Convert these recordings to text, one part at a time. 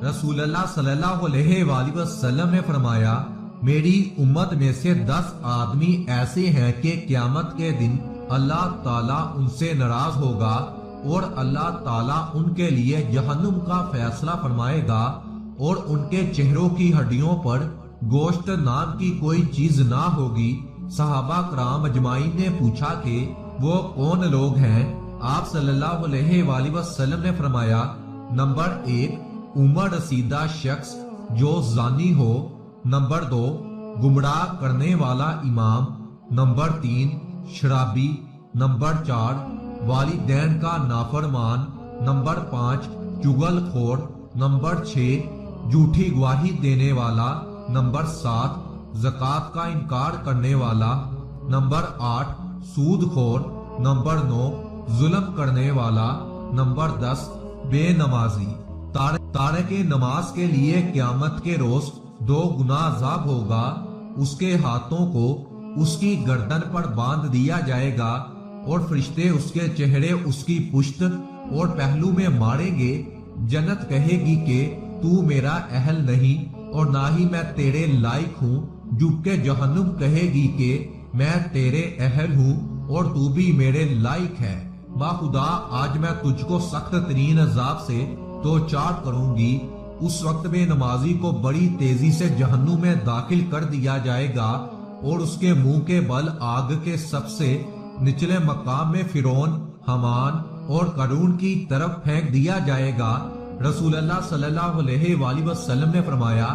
रसूल अल्लाह सल्लल्लाहु अलैहि वसल्लम ने फरमाया, मेरी उम्मत में से 10 आदमी ऐसे हैं कि क़यामत के दिन अल्लाह ताला उनसे नाराज होगा और अल्लाह ताला उनके लिए जहन्नुम का फैसला फरमाएगा और उनके चेहरों की हड्डियों पर गोश्त नाम की कोई चीज ना होगी। सहाबा कराम अजमाइन ने पूछा कि वो कौन लोग हैं? आप सल्लल्लाहु अलैहि वसल्लम ने फरमाया, नंबर 1, उम्र रसीदा शख्स जो जानी हो। नंबर 2, गुमराह करने वाला इमाम। नंबर 3, शराबी। नंबर 4, वालिदैन का नाफरमान। नंबर 5, चुगलखोर। नंबर 6, झूठी गवाही देने वाला। नंबर 7, ज़कात का इनकार करने वाला। नंबर 8, सूदखोर। नंबर 9, जुल्म करने वाला। नंबर 10, बेनमाजी। तारके नमाज के लिए क़यामत के रोज 2 गुना अज़ाब होगा। उसके हाथों को उसकी गर्दन पर बांध दिया जाएगा और फरिश्ते उसके चेहरे, उसकी पुश्त और पहलू में मारेंगे। जन्नत कहेगी कि तू मेरा अहल नहीं और ना ही मैं तेरे लायक हूँ, जबकि जहन्नुम कहेगी कि मैं तेरे अहल हूँ और तू भी मेरे लायक है। बाखुदा आज मैं तुझको सख्त तरीन अजाब से दो चार करूंगी। उस वक्त में नमाजी को बड़ी तेजी से जहन्नुम में दाखिल कर दिया जाएगा और उसके मुंह के बल आग के सबसे निचले मकाम में फिरौन, हमान और करून की तरफ फेंक दिया जाएगा। रसूल अल्लाह सल्लल्लाहु अलैहि वसल्लम ने फरमाया,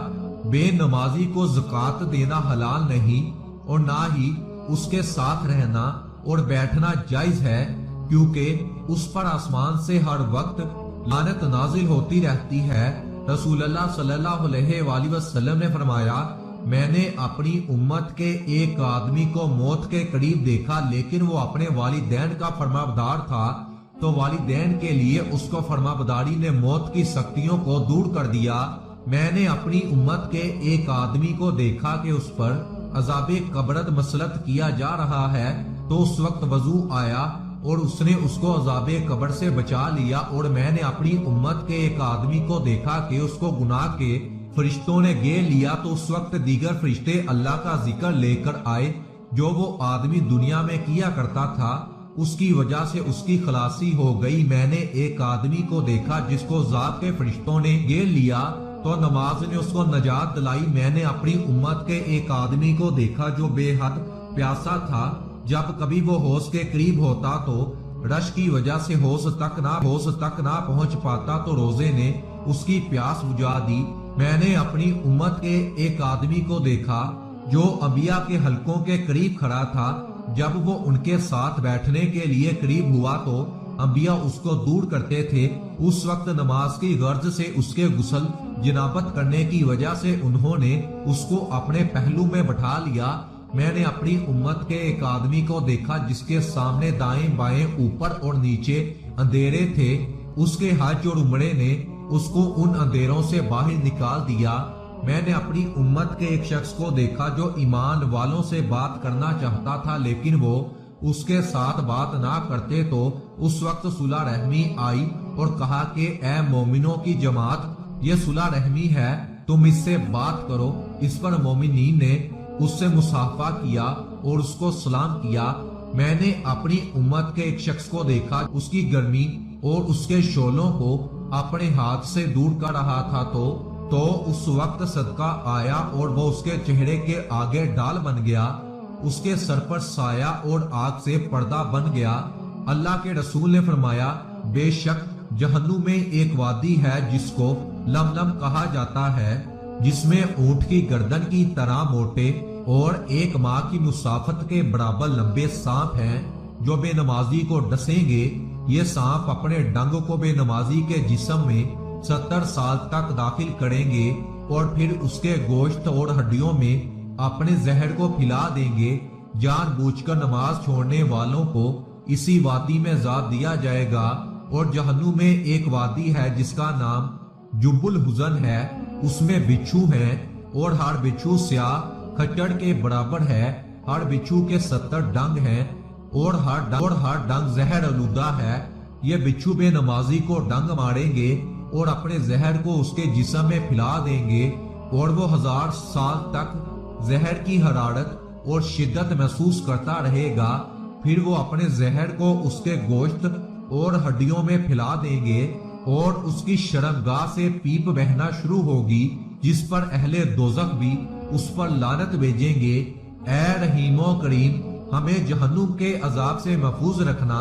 बेनमाजी को ज़कात देना हलाल नहीं और ना ही उसके साथ रहना और बैठना जायज है, क्योंकि उस पर आसमान से हर वक्त लानत नाजिल होती रहती है। रसूल अल्लाह सल्लल्लाहु अलैहि वसल्लम ने फरमाया, मैंने अपनी उम्मत के एक आदमी को मौत के करीब देखा, लेकिन वो अपने वालिदैन का फरमाबरदार था, तो वालिदैन के लिए उसको फरमाबरदारी ने मौत की सख्तियों को दूर कर दिया। मैंने अपनी उम्मत के एक आदमी को देखा कि उस पर अज़ाबे कब्रत मसलत किया जा रहा है, तो उस वक्त वजू आया और उसने उसको अज़ाबे कब्र से बचा लिया। और मैंने अपनी उम्मत के एक आदमी को देखा कि उसको गुनाह के फरिश्तों ने घेर लिया, तो उस वक्त दीगर फरिश्ते अल्लाह का जिक्र लेकर आए जो वो आदमी दुनिया में किया करता था, उसकी वजह से उसकी खलासी हो गई। मैंने एक आदमी को देखा जिसको ज़ाब के फरिश्तों ने घेर लिया, तो नमाज ने उसको नजात दिलाई। मैंने अपनी उम्मत के एक आदमी को देखा जो बेहद प्यासा था, जब कभी वो होश के करीब होता तो रश की वजह से होश तक ना पहुंच पाता, तो रोजे ने उसकी प्यास बुझा दी। मैंने अपनी उम्मत के एक आदमी को देखा जो अंबिया के हलकों के करीब खड़ा था, जब वो उनके साथ बैठने के लिए करीब हुआ तो अंबिया उसको दूर करते थे। उस वक्त नमाज की गर्ज से उसके गुस्ल जनाबत करने की वजह से उन्होंने उसको अपने पहलू में बैठा लिया। मैंने अपनी उम्मत के एक आदमी को देखा जिसके सामने दाएं बाएं ऊपर और नीचे अंधेरे थे। उसके हज और उम्रे ने उसको उन अंधेरों से बाहर निकाल दिया। मैंने अपनी उम्मत के एक शख्स को देखा जो ईमान वालों से बात करना चाहता था, लेकिन वो उसके साथ बात ना करते, तो उस वक्त सुलह रहमी आई और कहा कि ए मोमिनों की जमात, ये सुलह रहमी है, तुम इससे बात करो। इस पर मोमिनीन ने उससे मुसाफा किया और उसको सलाम किया। मैंने अपनी उम्मत के एक शख्स को देखा, उसकी गर्मी और उसके शोलों को अपने हाथ से दूर कर रहा था, तो उस वक्त सदका आया और वो उसके चेहरे के आगे डाल बन गया, उसके सर पर साया और आग से पर्दा बन गया। अल्लाह के रसूल ने फरमाया, बेशक जहन्नुम में एक वादी है जिसको लमलम कहा जाता है, जिसमें ऊंट की गर्दन की तरह मोटे और एक माह की मुसाफत के बराबर लंबे सांप हैं जो बेनमाजी को डसेंगे। ये सांप अपने डंग को बेनमाजी के जिस्म में 70 साल तक दाखिल करेंगे और फिर उसके गोश्त और हड्डियों में अपने जहर को फैला देंगे। जानबूझकर नमाज छोड़ने वालों को इसी वादी में अज़ाब दिया जाएगा। और जहन्नुम में एक वादी है जिसका नाम जुब्बुल हुज़न है, उसमें बिच्छू हैं और हर बिच्छू स्याह खच्चर के बराबर है। हर बिच्छू के 70 डंग हैं और हर डंग जहर आलूदा है। ये बिच्छू बेनमाजी को डंग मारेंगे, اور اپنے زہر کو اس کے جسم میں پھیلا دیں گے اور وہ 1000 سال تک زہر کی حرارت اور شدت محسوس کرتا رہے گا۔ پھر وہ اپنے زہر کو اس کے گوشت اور ہڈیوں میں پھیلا دیں گے اور اس کی شرمگاہ سے پیپ بہنا شروع ہوگی، جس پر اہل دوزخ بھی اس پر لعنت بھیجیں گے۔ اے رحیم و کریم، ہمیں جہنم کے عذاب سے محفوظ رکھنا۔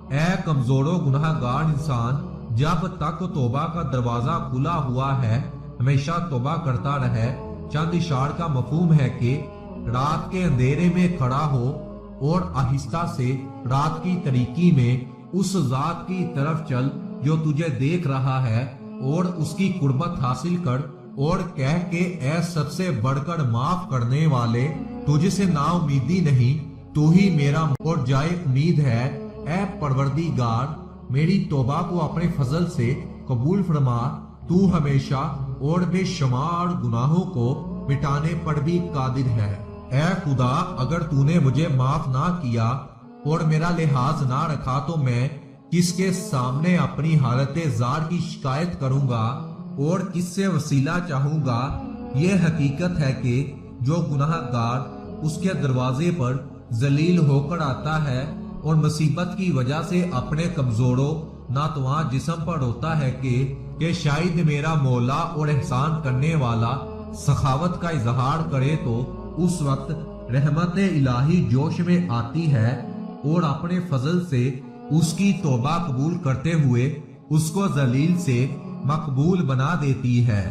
اے کمزور و گناہ گار انسان، جب تک توبہ کا دروازہ کھلا ہوا ہے ہمیشہ توبہ کرتا رہے۔ چند اشار کا مفہوم ہے کہ رات کے اندھیرے میں کھڑا ہو اور آہستہ سے رات کی تاریکی میں اس ذات کی طرف چل جو تجھے دیکھ رہا ہے اور اس کی قربت حاصل کر اور کہہ کہ اے سب سے بڑھ کر معاف کرنے والے، تجھ سے نا امیدی نہیں، تو ہی میرا اور جائے امید ہے۔ اے پروردگار، میری توبہ کو اپنے فضل سے قبول فرما، تو ہمیشہ اور بے شمار گناہوں کو مٹانے پر بھی قادر ہے۔ اے خدا، اگر تو نے مجھے معاف نہ کیا اور میرا لحاظ نہ رکھا تو میں کس کے سامنے اپنی حالت زار کی شکایت کروں گا اور کس سے وسیلہ چاہوں گا؟ یہ حقیقت ہے کہ جو گناہ گار اس کے دروازے پر ذلیل ہو کر آتا ہے اور مصیبت کی وجہ سے اپنے کمزوروں ناتواں جسم پر روتا ہے کہ شاید میرا مولا اور احسان کرنے والا سخاوت کا اظہار کرے، تو اس وقت رحمت الہی جوش میں آتی ہے اور اپنے فضل سے اس کی توبہ قبول کرتے ہوئے اس کو ذلیل سے مقبول بنا دیتی ہے۔